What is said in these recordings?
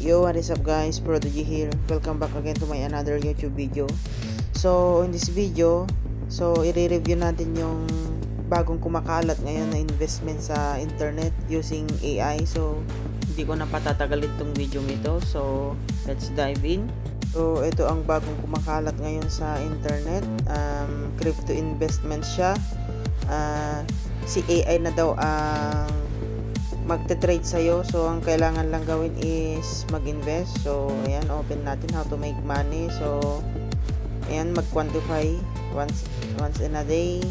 Yo, what is up guys? Prodigy here. Welcome back again to my another YouTube video. So, in this video, i-review natin yung bagong kumakalat ngayon na investment sa internet using AI. So, hindi ko na patatagalin tong video nito. So, let's dive in. So, ito ang bagong kumakalat ngayon sa internet. Crypto investment siya. Si AI na daw ang magte-trade sa'yo. So, ang kailangan lang gawin is mag-invest. So, ayan, open natin how to make money. So, ayan, mag-quantify once in a day.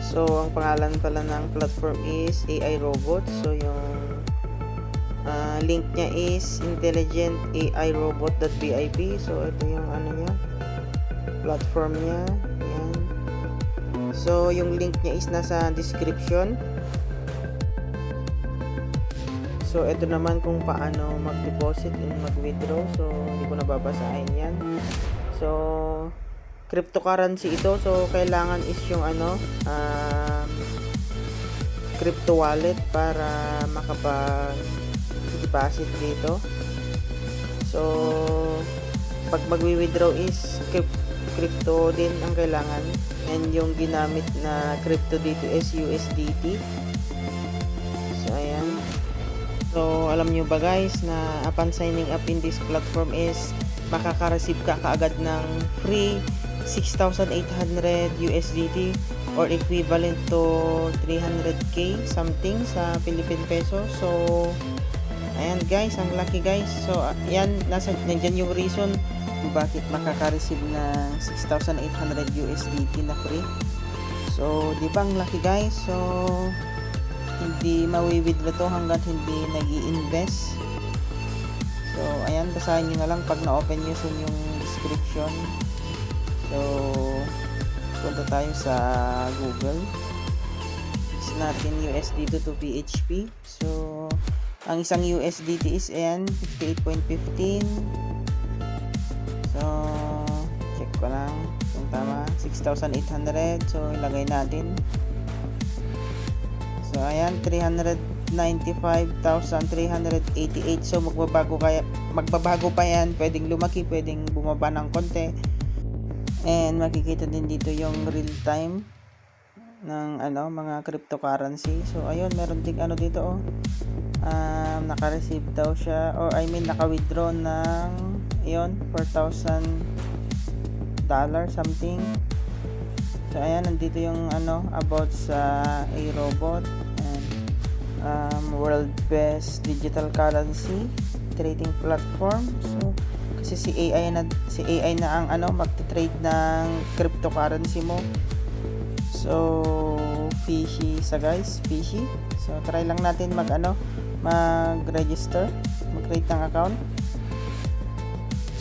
So, ang pangalan pala ng platform is AI Robot. So, yung link niya is intelligentairobot.vip. So, ito yung niya, platform niya. Ayan. So, yung link niya is nasa description. So, ito naman kung paano mag-deposit and mag-withdraw. So, hindi ko nababasahin yan. So, cryptocurrency ito. So, kailangan is yung crypto wallet para makapag-deposit dito. So, pag mag-withdraw is crypto din ang kailangan. And yung ginamit na crypto dito is USDT. So, ayan. So, alam nyo ba guys na upon signing up in this platform is makaka-receive ka kaagad ng free 6,800 USDT or equivalent to 300k something sa Philippine peso. So, ayan guys, ang lucky guys. So, ayan, nandyan yung reason kung bakit makaka-receive ng 6,800 USDT na free. So, di ba ang lucky guys? So, hindi mawi-withdraw to hanggat hindi nag-i-invest. So, ayan, basahin nyo na lang pag na-open nyo yung description. So, punta tayo sa Google. Is natin USDT to PHP. So, ang isang USDT is ayan, 58.15. So, check ko lang kung tama. 6,800. So, ilagay natin. So, ayan, 395,388. So, magbabago pa yan. Pwedeng lumaki, pwedeng bumaba ng konti. And, makikita din dito yung real time ng mga cryptocurrency. So, ayun, meron ding dito, naka-receive daw siya, or I mean, naka-withdraw ng, ayun, $4,000 something. So, ayan, nandito yung about sa iRobot and world best digital currency trading platform. So, kasi si AI na ang magte-trade ng cryptocurrency mo. So, fishy sa guys, fishy. So, try lang natin mag-register, mag-create ng account.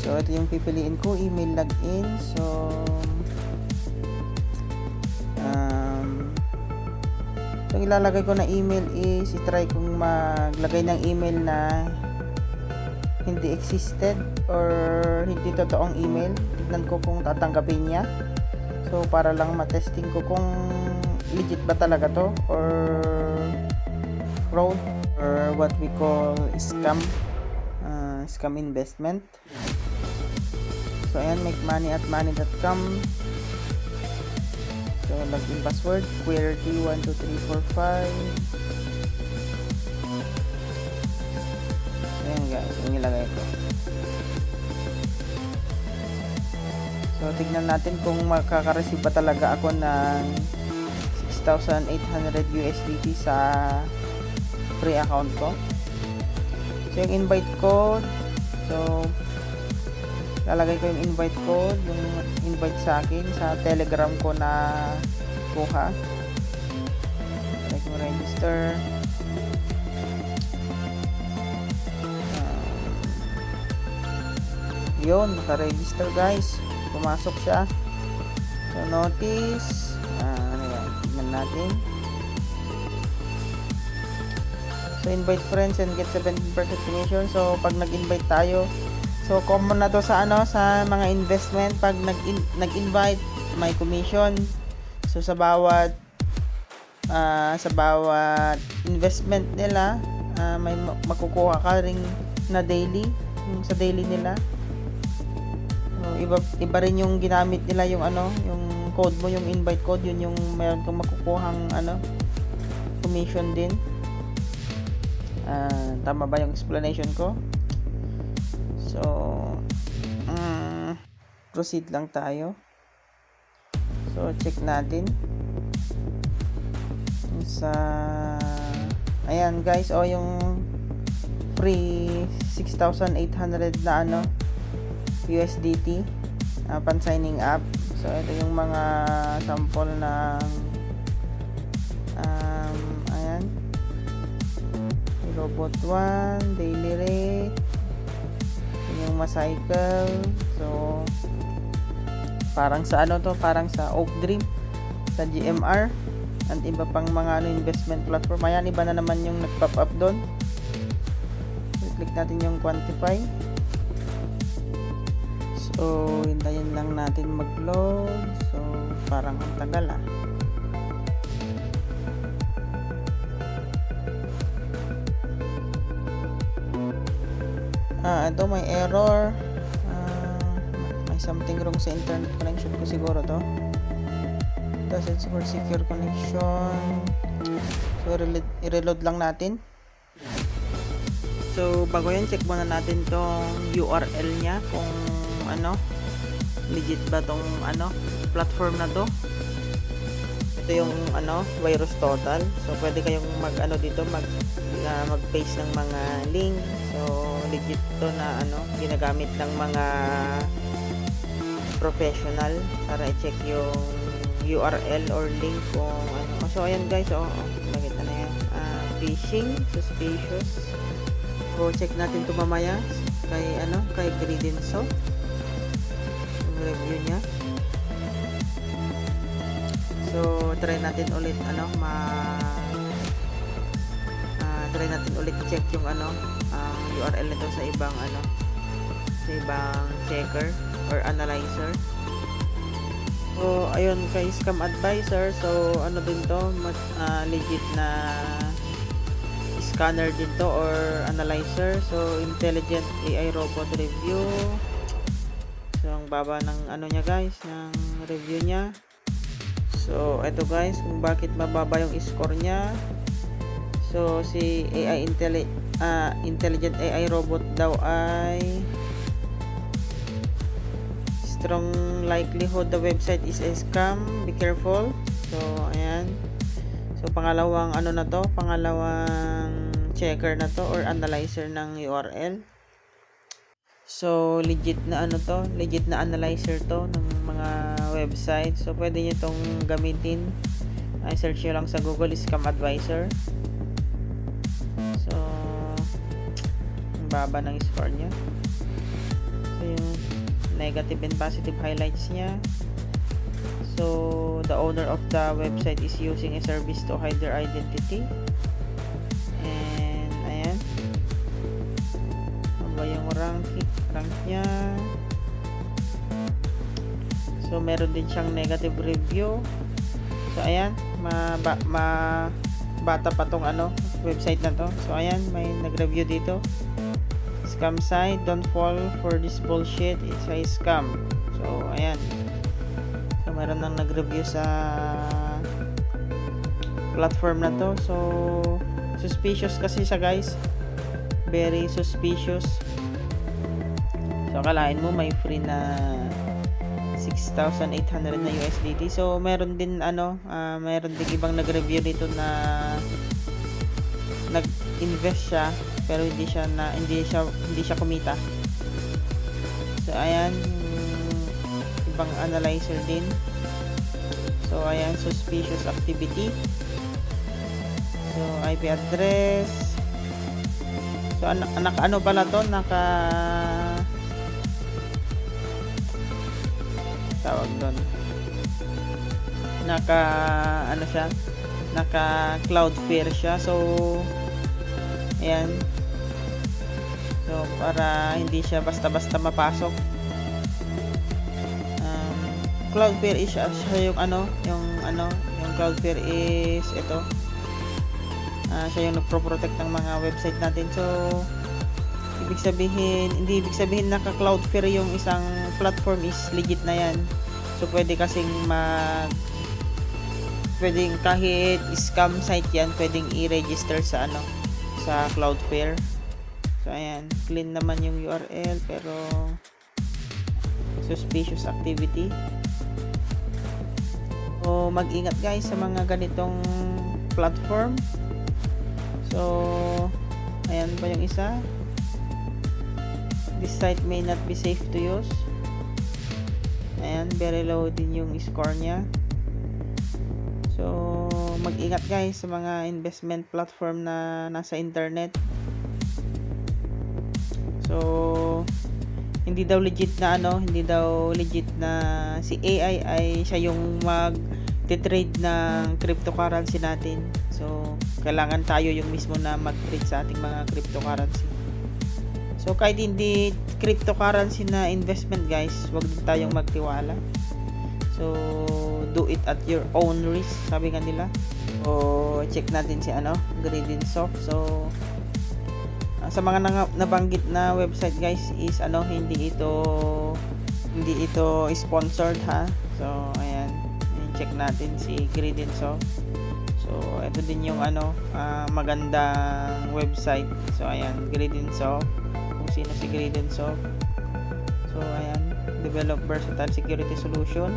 So, ito yung pipiliin ko, email login. So, yung ilalagay ko na email is i-try kong maglagay ng email na hindi existed or hindi totoong email. Tignan ko kung tatanggapin niya. So, para lang matesting ko kung legit ba talaga to or fraud or what we call scam investment. So, ayan, make money at money.com. So, login password, QWERTY12345. Ayan guys, yung ilagay ko. So, tignan natin kung makaka-receive ba talaga ako ng 6,800 USDT sa free account ko. So, yung invite code. So, lalagay ko yung invite code, yung invite sa akin sa Telegram ko na kuha. Like mo register. Yun, naka-register guys. Pumasok siya. So, notice. Yan, tignan natin. So, invite friends and get 17% commission. So, pag nag-invite tayo, so, common na to sa sa mga investment. Pag nag-invite, may commission. So, sa bawat investment nila, may makukuha ka ring na daily, yung sa daily nila. So, iba rin yung ginamit nila, yung yung code mo, yung invite code, yun yung meron kang makukuhang commission din. Tama ba yung explanation ko? So, proceed lang tayo. So, check natin sa ayan guys, yung free 6,800 na USDT pan signing up. So ito yung mga sample ng ayan, robot 1 daily rate, yung macycle. So parang sa parang sa Oak Dream, sa GMR, at iba pang mga investment platform. Ayan, iba na naman yung nag-pop up doon. Click natin yung quantify. So hintayin lang natin mag-load. So parang ang tagal ito may error. May something wrong sa internet connection ko siguro to. Doesn't support secure connection. So i-reload lang natin. So bago yan, check muna natin tong URL nya kung legit ba tong platform na to. Ito yung Virus Total. So pwede kayong dito mag-paste ng mga link. So legit to na ginagamit ng mga professional para i-check yung URL or link kung So ayan guys, nakita na yan. Phishing, suspicious. So check natin to mamaya kay Credenso. Review niya. So try natin ulit try natin ulit i-check yung URL nito sa ibang sa ibang checker or analyzer. So ayun kay Scam Advisor. So din to, legit na scanner din to or analyzer. So intelligent AI robot review. So ang baba ng niya guys, ng review niya. So ito guys, kung bakit mababa yung score niya. So si intelligent AI robot daw ay strong likelihood the website is a scam, be careful. So ayan. So pangalawang pangalawang checker na to or analyzer ng URL. So legit na legit na analyzer to ng mga website. So pwede niyo tong gamitin. Search niyo lang sa Google Scam Advisor. So ang baba ng score niya. So yung negative and positive highlights niya. So the owner of the website is using a service to hide their identity. And ayan, yung rank niya. So meron din siyang negative review. So ayan, bata pa tong website na to. So ayan, may nag-review dito. Scam site, don't fall for this bullshit, it's a scam. So ayan. So meron nang nag-review sa platform na to. So suspicious kasi siya guys. Very suspicious. So akalain mo may free na 6,800 na USDT. So meron din meron din ibang nag-review dito na nag-invest siya pero hindi siya kumita. So ayan, ibang analyzer din. So ayan, suspicious activity. So IP address. So pala to, tawag doon, siya, naka Cloudflare siya. So ayan, so para hindi siya basta-basta mapasok. Cloudflare is siya yung yung Cloudflare is ito, siya yung nagpro-protect ng mga website natin. So hindi ibig sabihin naka-Cloudflare yung isang platform is legit na yan. So, pwedeng kahit scam site yan, pwedeng i-register sa sa Cloudflare. So, ayan, clean naman yung URL, pero suspicious activity. So, mag-ingat guys sa mga ganitong platform. So, ayan pa yung isa. This site may not be safe to use. Ayan, very low din yung score niya. So, mag-ingat guys sa mga investment platform na nasa internet. So, hindi daw legit na si AI ay siya yung mag-trade ng cryptocurrency natin. So, kailangan tayo yung mismo na mag-trade sa ating mga cryptocurrency. So, kahit hindi cryptocurrency na investment guys, wag din tayong magtiwala. So, do it at your own risk, sabi nga nila. So, check natin si Gradinsoft. So, sa mga nabanggit na website guys is hindi ito sponsored ha. So, ayan. Check natin si Gradinsoft. So, ito din yung magandang website. So, ayan, Gradinsoft. Kung sino si Gradinsoft. So, ayan, develop versatile security solution.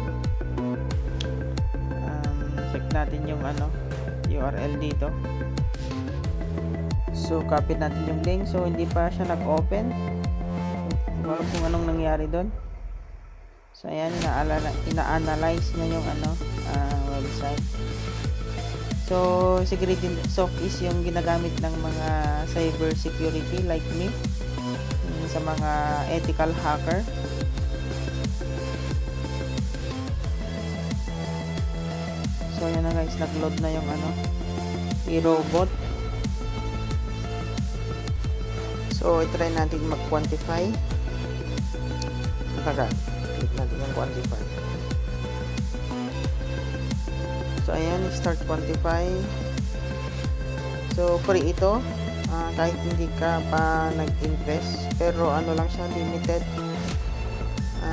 Check natin yung URL dito. So, copy natin yung link. So, hindi pa siya nag-open. Wala kung anong nangyari doon. So, ayan, ina-analyze niya yung website. So, si Gradinsoft is yung ginagamit ng mga cyber security like me, sa mga ethical hacker. So, ayan na guys, nag-load na yung i-robot. So, i-try natin mag-quantify. Click natin yung quantify. So, ayan, start quantify. So, free ito. Kahit hindi ka pa nag-invest. Pero, lang siya, limited.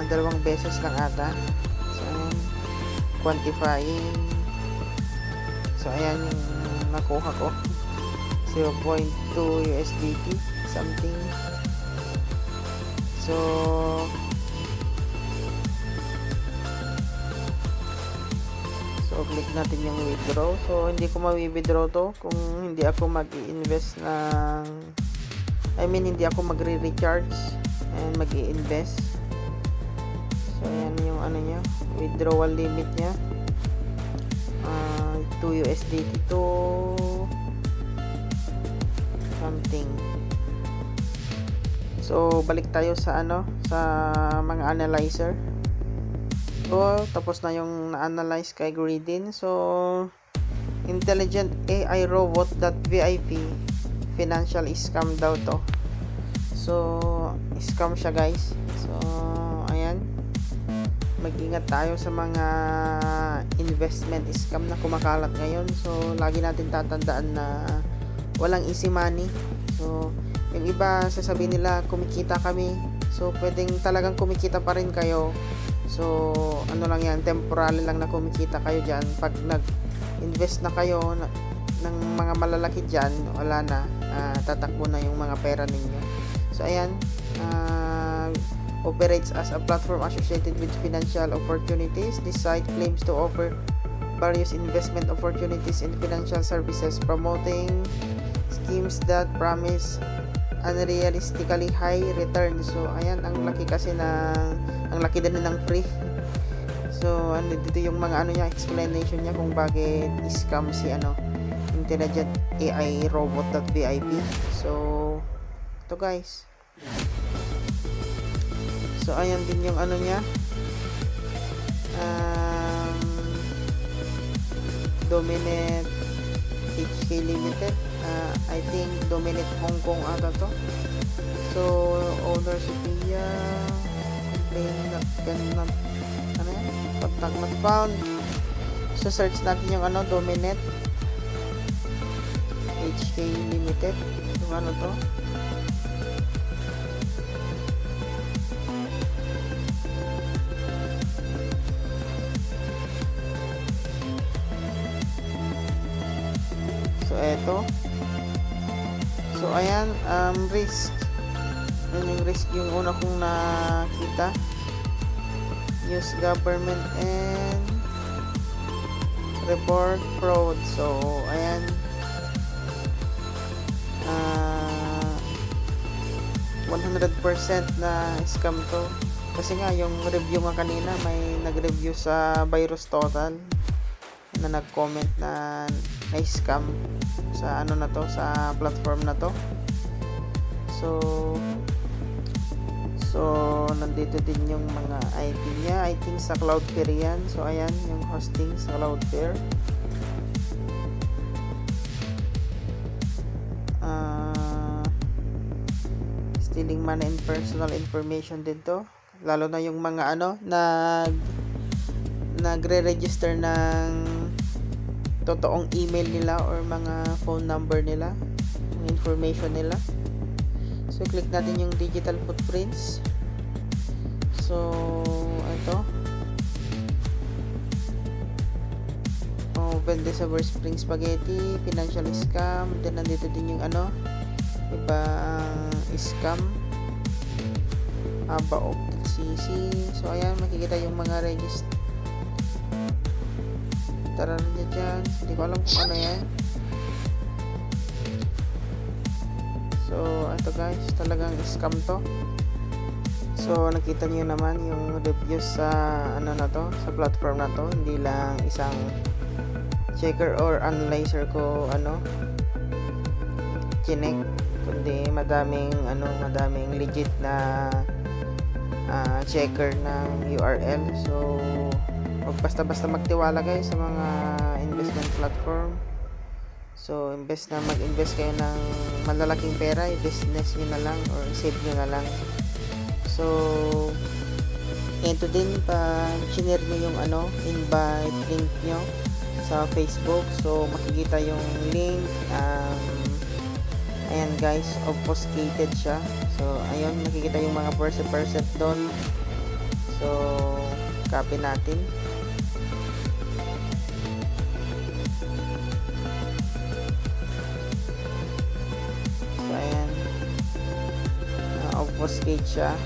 2 beses lang ata. So, ayan, quantifying. So, ayan yung nakuha ko. 0.2 USDT something. So, click natin yung withdraw. So, hindi ko ma-withdraw to kung hindi ako mag-i-invest hindi ako magre-recharge and mag-i-invest. So, ayan yung niya, withdrawal limit niya. 2 USDT to something. So, balik tayo sa sa mga analyzer. So, tapos na yung na-analyze kay Gradin. So, intelligent AI robot.vip financial scam daw to. So, scam siya guys. So, ayan. Mag-ingat tayo sa mga investment scam na kumakalat ngayon. So, lagi natin tatandaan na walang easy money. So, yung iba sasabihin nila kumikita kami. So, pwedeng talagang kumikita pa rin kayo. So, lang yan, temporary lang na kumikita kayo dyan. Pag nag-invest na kayo ng mga malalaki dyan, wala na, tatakbo na yung mga pera ninyo. So, ayan, operates as a platform associated with financial opportunities. This site claims to offer various investment opportunities in financial services, promoting schemes that promise unrealistically high return. So, ayan, ang laki din ng free. So, dito yung mga explanation niya kung bakit scam si intelligent AI robot.vip. So, ito guys. So, ayan din yung niya. Dominate HK Limited. I think Dominate Hong Kong ata to. So, owner Sophia complain not ganun contact not found. So, search natin yung Dominate HK Limited. Yung to. to. So ayan, risk. Yan yung risk yung una kong nakita. Use government and report fraud. So ayan, 100% na scam to. Kasi nga yung review nga kanina, may nag-review sa Virus Total na nag-comment na scam sa ano na to, sa platform na to. So nandito din yung mga IP niya. I think sa Cloudflare yan. So ayan yung hosting sa Cloudflare. Stealing money and personal information din to. Lalo na yung mga nagre-register ng totoong email nila or mga phone number nila, yung information nila. So click natin yung digital footprints. So ito, Vendesavor Spring Spaghetti, financial scam. Then nandito din yung ibang scam, Aba.cc. So ayan, makikita yung mga register niya dyan. Hindi ko alam kung ano yan. So ito guys, talagang scam to. So nakita niyo naman yung reviews sa sa platform na to. Hindi lang isang checker or analyzer ko chinek, kundi madaming legit na checker ng URL. So huwag basta-basta magtiwala guys sa mga investment platform. So imbes na mag-invest kayo ng malalaking pera, i-business nyo na lang or save nyo na lang. So ito din, pa share nyo yung invite link nyo sa Facebook. So makikita yung link. Ayan guys, obfuscated siya. So ayun, nakikita yung mga percent doon. So copy natin. So ayan, obfuscate siya.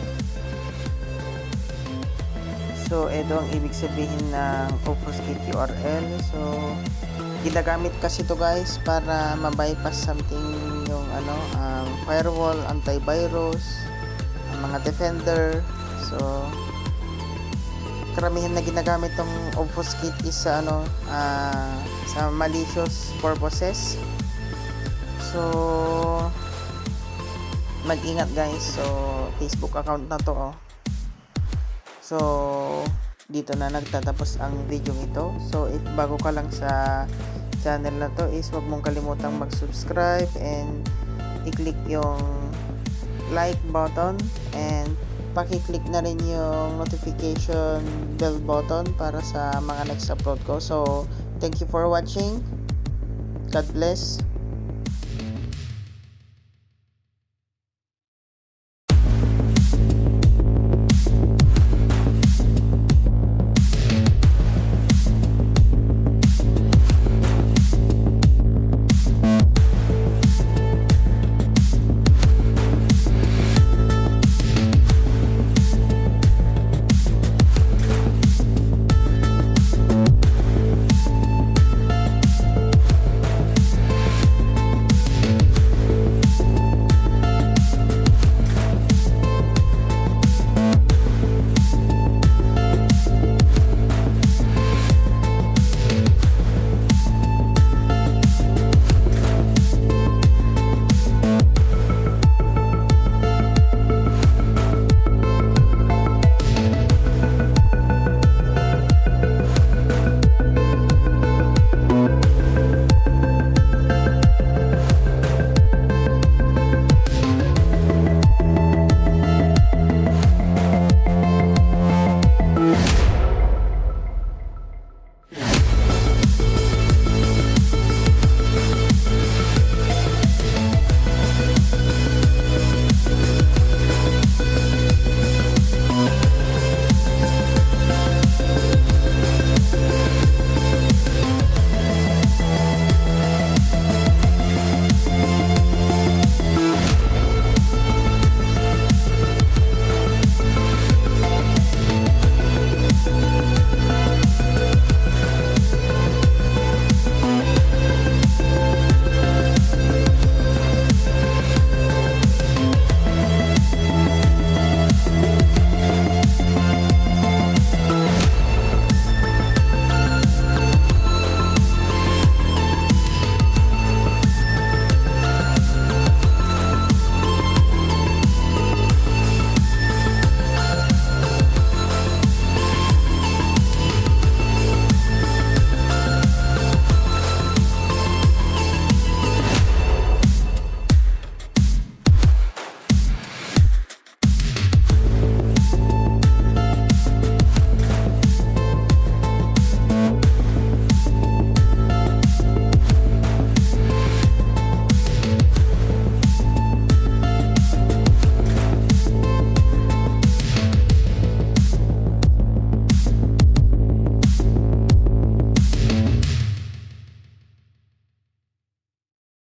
So ito ang ibig sabihin ng obfuscate URL. So ginagamit kasi to guys para ma-bypass something yung firewall, antivirus, ang mga defender. So karamihan na ginagamit tong obfuscate is sa sa malicious purposes. So mag-ingat guys. So Facebook account na to. So dito na nagtatapos ang video ito. So if bago ka lang sa channel na to, is wag mong kalimutang mag-subscribe and i-click yung like button and paki-click na rin yung notification bell button para sa mga next upload ko. So thank you for watching. God bless.